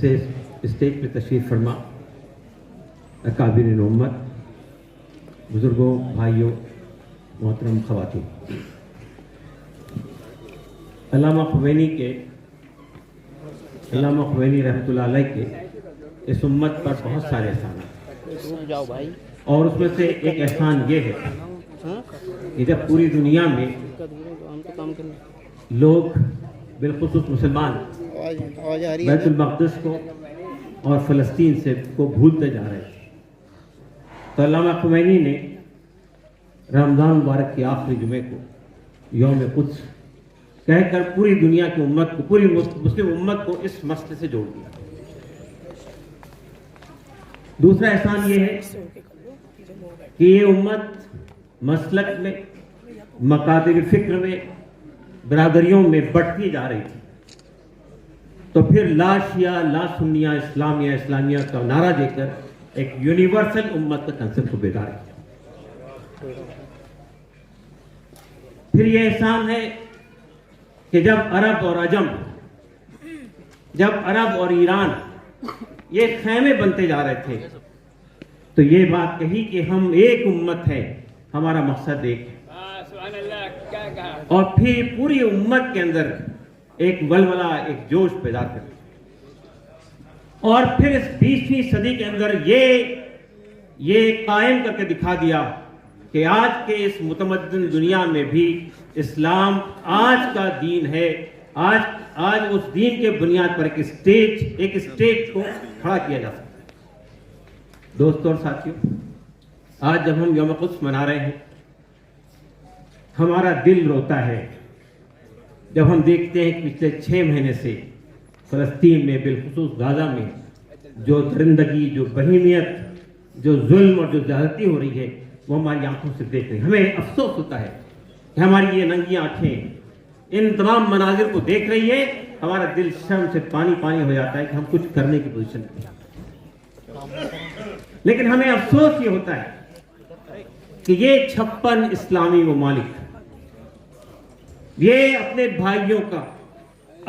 سے اسٹیج پہ تشریف فرما اکابرین امت، بزرگوں، بھائیوں، محترم خواتین، علامہ خمینی رحمۃ اللہ علیہ کے اس امت پر بہت سارے احسانات ہیں، اور اس میں سے ایک احسان یہ ہے کہ جب پوری دنیا میں لوگ بالخصوص مسلمان بیت المقدس کو اور فلسطین سے کو بھولتے جا رہے تھے، تو علامہ خمینی نے رمضان مبارک کے آخری جمعے کو یوم قدس کہہ کر پوری دنیا کی امت کو، پوری مسلم امت کو اس مسئلے سے جوڑ دیا۔ دوسرا احسان یہ ہے کہ یہ امت مسلک میں، مکاتب فکر میں، برادریوں میں بٹتی جا رہی تھی، تو پھر لا شیعہ لا سنیہ اسلامیہ کا نعرہ دے کر ایک یونیورسل امت کا کنسپٹ کو بیدار کیا۔ پھر یہ احسان ہے کہ جب عرب اور عجم، جب عرب اور ایران یہ خیمے بنتے جا رہے تھے، تو یہ بات کہی کہ ہم ایک امت ہے، ہمارا مقصد ایک ہے، اور پھر پوری امت کے اندر ایک ولولہ، ایک جوش پیدا کر، اور پھر اس 20ویں صدی کے اندر یہ قائم کر کے دکھا دیا کہ آج کے اس متمدن دنیا میں بھی اسلام آج کا دین ہے۔ آج اس دین کے بنیاد پر ایک اسٹیج کو کھڑا کیا جا سکتا ہے۔ دوستوں اور ساتھیوں، آج جب ہم یوم قدس منا رہے ہیں، ہمارا دل روتا ہے جب ہم دیکھتے ہیں کہ پچھلے 6 مہینے سے فلسطین میں، بالخصوص غزہ میں جو درندگی، جو بہیمیت، جو ظلم اور جو زیادتی ہو رہی ہے، وہ ہماری آنکھوں سے دیکھ رہے ہیں۔ ہمیں افسوس ہوتا ہے کہ ہماری یہ ننگی آنکھیں ان تمام مناظر کو دیکھ رہی ہے، ہمارا دل شرم سے پانی پانی ہو جاتا ہے کہ ہم کچھ کرنے کی پوزیشن میں ہیں۔ لیکن ہمیں افسوس یہ ہوتا ہے کہ یہ 56 اسلامی ممالک یہ اپنے بھائیوں کا،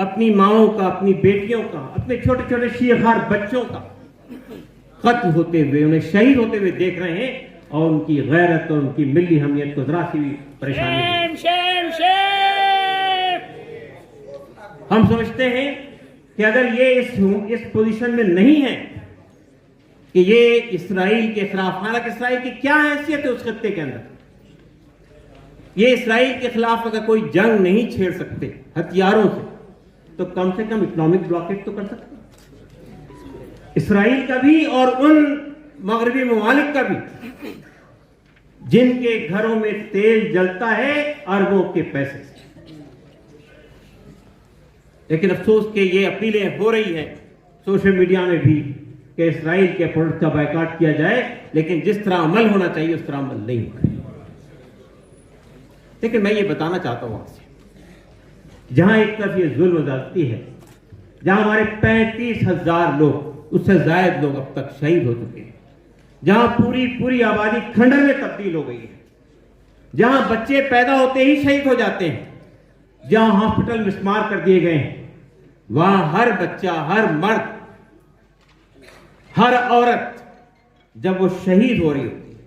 اپنی ماؤں کا، اپنی بیٹیوں کا، اپنے چھوٹے چھوٹے شیخار بچوں کا قتل ہوتے ہوئے، انہیں شہید ہوتے ہوئے دیکھ رہے ہیں، اور ان کی غیرت اور ان کی ملی حمیت کو ذرا سی بھی پریشانی ہے۔ ہم سمجھتے ہیں کہ اگر یہ اس پوزیشن میں نہیں ہے کہ یہ اسرائیل کے خلاف، حالانکہ اسرائیل کی کیا حیثیت ہے اس خطے کے اندر، یہ اسرائیل کے خلاف اگر کوئی جنگ نہیں چھیڑ سکتے ہتھیاروں سے، تو کم سے کم اکنامک بلاکیج تو کر سکتے، اسرائیل کا بھی اور ان مغربی ممالک کا بھی جن کے گھروں میں تیل جلتا ہے اربوں کے پیسے سے۔ لیکن افسوس کہ یہ اپیلیں ہو رہی ہیں سوشل میڈیا میں بھی کہ اسرائیل کے پروڈکٹ کا بائیکاٹ کیا جائے، لیکن جس طرح عمل ہونا چاہیے اس طرح عمل نہیں ہو رہا ہے۔ لیکن میں یہ بتانا چاہتا ہوں آپ سے، جہاں ایک طرف یہ ظلم و زیادتی ہے، جہاں ہمارے 35,000 لوگ، اس سے زائد لوگ اب تک شہید ہو چکے ہیں، جہاں پوری آبادی کھنڈر میں تبدیل ہو گئی ہے، جہاں بچے پیدا ہوتے ہی شہید ہو جاتے ہیں، جہاں ہاسپٹل مسمار کر دیے گئے ہیں، وہاں ہر بچہ، ہر مرد، ہر عورت جب وہ شہید ہو رہی ہوتی ہے،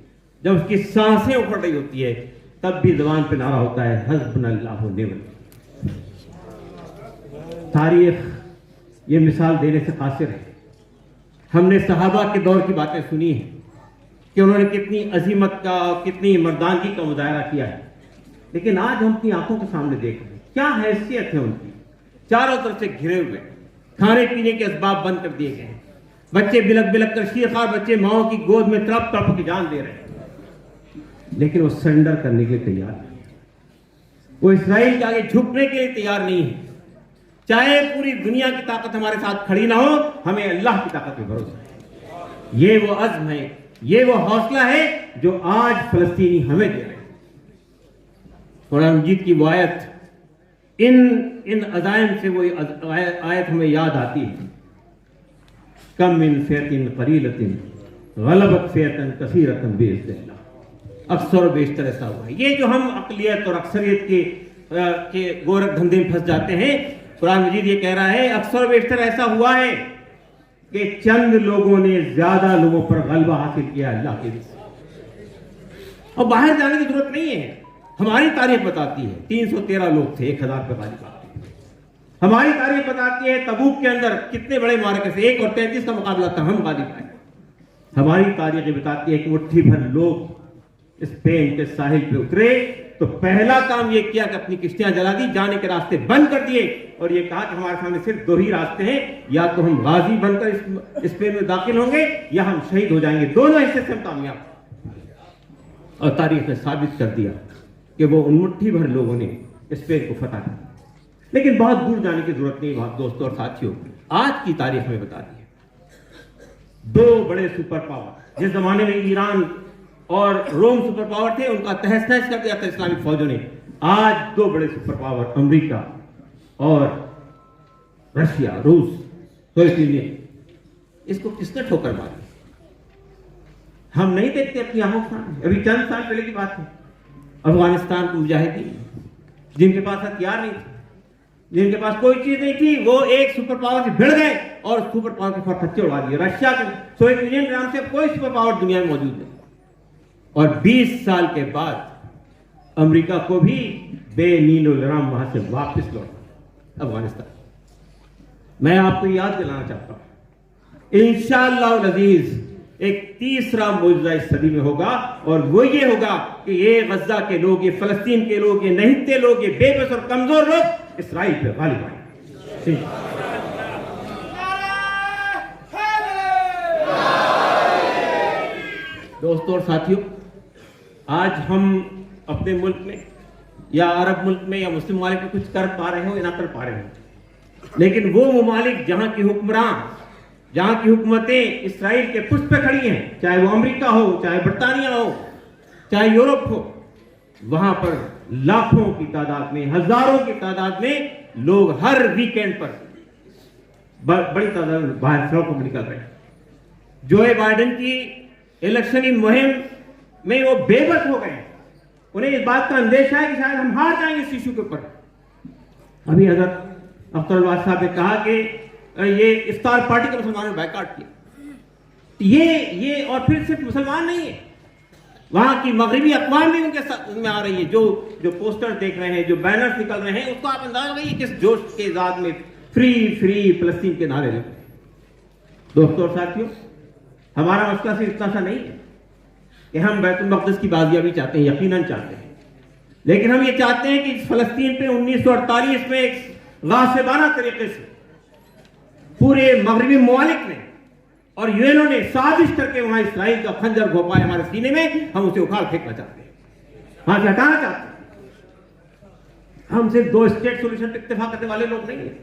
جب اس کی سانسیں اکھڑ رہی ہوتی ہے، تب بھی زبان پہ نعرہ ہوتا ہے حسبنا اللہ و نعم الوکیل۔ تاریخ یہ مثال دینے سے قاصر ہے۔ ہم نے صحابہ کے دور کی باتیں سنی ہیں کہ انہوں نے کتنی عظیمت کا، کتنی مردانگی کا مظاہرہ کیا ہے، لیکن آج ہم اپنی آنکھوں کے سامنے دیکھ رہے ہیں کیا حیثیت ہے ان کی، چاروں طرف سے گھرے ہوئے، کھانے پینے کے اسباب بند کر دیے گئے ہیں، بچے بلک بلک کر، شیخار بچے ماؤں کی گود میں تڑپ تڑپ کی جان دے رہے ہیں، لیکن وہ سرنڈر کرنے کے لیے تیار نہیں، وہ اسرائیل کے آگے جھکنے کے لیے تیار نہیں ہے۔ چاہے پوری دنیا کی طاقت ہمارے ساتھ کھڑی نہ ہو، ہمیں اللہ کی طاقت پہ بھروسہ ہے۔ یہ وہ عزم ہے، یہ وہ حوصلہ ہے جو آج فلسطینی ہمیں دے رہے ہیں۔ قرآن مجید کی وہ آیت، ان عزائم سے وہ آیت ہمیں یاد آتی ہے، کم من فئۃ قلیلۃ غلبت فئۃ کثیرۃ بإذن اللہ۔ اکثر و بیشتر ایسا ہوا ہے۔ یہ جو ہم اقلیت اور اکثریت کے گورکھ دھندے میں پھنس جاتے ہیں، قرآن مجید یہ کہہ رہا ہے اکثر و بیشتر ایسا ہوا ہے کہ چند لوگوں نے زیادہ لوگوں پر غلبہ حاصل کیا اللہ کے رزق سے، اور باہر جانے کی ضرورت نہیں ہے۔ ہماری تاریخ بتاتی ہے 313 لوگ تھے 1000 پہ غالب آتے۔ ہماری تاریخ بتاتی ہے تبوک کے اندر کتنے بڑے معرکے سے 1 اور 33 کا مقابلہ تھا، ہم غالب آئے۔ ہماری تاریخ بتاتی ہے کہ مٹھی بھر لوگ اسپین کے ساحل پہ اترے تو پہلا کام یہ کیا کہ اپنی کشتیاں جلا دی، جانے کے راستے بند کر دیے، اور یہ کہا کہ ہمارے سامنے صرف 2 ہی راستے ہیں، یا تو ہم غازی بن کر اسپین میں داخل ہوں گے یا ہم شہید ہو جائیں گے، دونوں حصے سے ہم کامیاب۔ اور تاریخ نے ثابت کر دیا کہ وہ ان مٹھی بھر لوگوں نے اسپین کو فتح کیا۔ لیکن بہت دور جانے کی ضرورت نہیں بات دوستوں اور ساتھیوں، آج کی تاریخ میں بتا دی ہے 2 بڑے سپر پاور، جس زمانے میں ایران اور روم سپر پاور تھے، ان کا تہس نہس کر دیا تھا اسلامی فوجوں نے۔ آج 2 بڑے سپر پاور امریکہ اور رشیا، روس، سوویت یونین، اس کو کس نے ٹھوکر ماری؟ ہم نہیں دیکھتے اپنی آنکھوں سامنے۔ ابھی چند سال پہلے کی بات ہے، افغانستان کے مجاہدین جن کے پاس ہتھیار نہیں تھے، جن کے پاس کوئی چیز نہیں تھی، وہ ایک سپر پاور سے بھڑ گئے اور سپر پاور کے فرقچے اڑا دیے۔ رشیا کے، سوویت یونین کے نام سے کوئی سپر پاور دنیا میں موجود نہیں، اور 20 سال کے بعد امریکہ کو بھی بے نین و نرام وہاں سے واپس لوٹا افغانستان۔ میں آپ کو یاد دلانا چاہتا ہوں، انشاءاللہ العزیز ایک تیسرا معجزہ اس صدی میں ہوگا، اور وہ یہ ہوگا کہ یہ غزہ کے لوگ، یہ فلسطین کے لوگ، یہ نہتے لوگ، یہ بے بس اور کمزور لوگ اسرائیل پہ غالب آئے۔ دوستوں اور ساتھیوں، آج ہم اپنے ملک میں یا عرب ملک میں یا مسلم ممالک میں کچھ کر پا رہے ہوں یا نہ کر پا رہے ہوں، لیکن وہ ممالک جہاں کی حکمران، جہاں کی حکومتیں اسرائیل کے پشت پہ کھڑی ہیں، چاہے وہ امریکہ ہو، چاہے برطانیہ ہو، چاہے یورپ ہو، وہاں پر لاکھوں کی تعداد میں، ہزاروں کی تعداد میں لوگ ہر ویکینڈ پر بڑی تعداد میں باہر سڑکوں پر نکل رہے ہیں۔ جو بائیڈن کی الیکشنی مہم میں وہ بے بس ہو گئے، انہیں اس بات کا اندیشہ ہے کہ شاید ہم ہار جائیں گے اس ایشو کے اوپر۔ ابھی حضرت اختر الواز صاحب نے کہا کہ یہ افطار پارٹی کا مسلمانوں نے بائیکاٹ کیا، یہ اور پھر صرف مسلمان نہیں ہے، وہاں کی مغربی اقوام بھی ان کے ساتھ میں آ رہی ہے، جو پوسٹر دیکھ رہے ہیں، جو بینرز نکل رہے ہیں، اس کو آپ اندازہ لگائیے کس جوش کے ذات میں فری فلسطین کے نعرے لگے۔ دوستوں اور ساتھیوں، ہمارا مسئلہ صرف اتنا سا نہیں ہے کہ ہم بیت المقدس کی بازیابی چاہتے ہیں، یقیناً چاہتے ہیں، لیکن ہم یہ چاہتے ہیں کہ فلسطین پہ 1948 میں ایک غاصبانہ طریقے سے پورے مغربی ممالک نے اور یو این او نے سازش کر کے وہاں اسرائیل کا خنجر گھونپا ہے ہمارے سینے میں، ہم اسے اکھاڑ پھینکنا چاہتے ہیں، وہاں سے ہٹانا چاہتے ہیں۔ ہم صرف 2 اسٹیٹ سولوشن پہ اتفاق کرنے والے لوگ نہیں ہیں،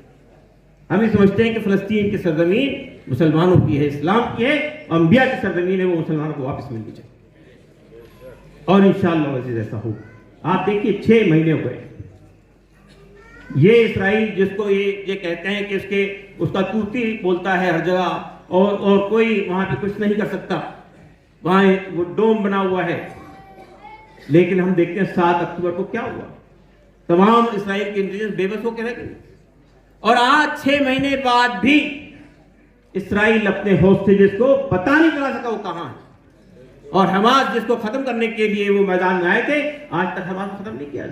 ہم یہ سمجھتے ہیں کہ فلسطین کی سرزمین مسلمانوں کی ہے، اسلام کی ہے، انبیاء کی سرزمین ہے، وہ مسلمانوں کو واپس ملنی چاہیے، اور انشاءاللہ عزیز ایسا ہو۔ آپ دیکھیے 6 مہینے ہو گئے، یہ اسرائیل جس کو یہ کہتے ہیں کہ اس کا توتی بولتا ہے ہر جگہ، اور کوئی وہاں پہ کچھ نہیں کر سکتا، وہاں وہ ڈوم بنا ہوا ہے، لیکن ہم دیکھتے ہیں 7 اکتوبر کو کیا ہوا، تمام اسرائیل کی انٹیلیجنس بے بس ہو کے رہ گئی، اور آج 6 مہینے بعد بھی اسرائیل اپنے ہوسٹیجز کو پتہ نہیں چلا سکا وہ کہاں ہے، اور حماس جس کو ختم کرنے کے لیے وہ میدان میں آئے تھے، آج تک حماس ختم نہیں کیا۔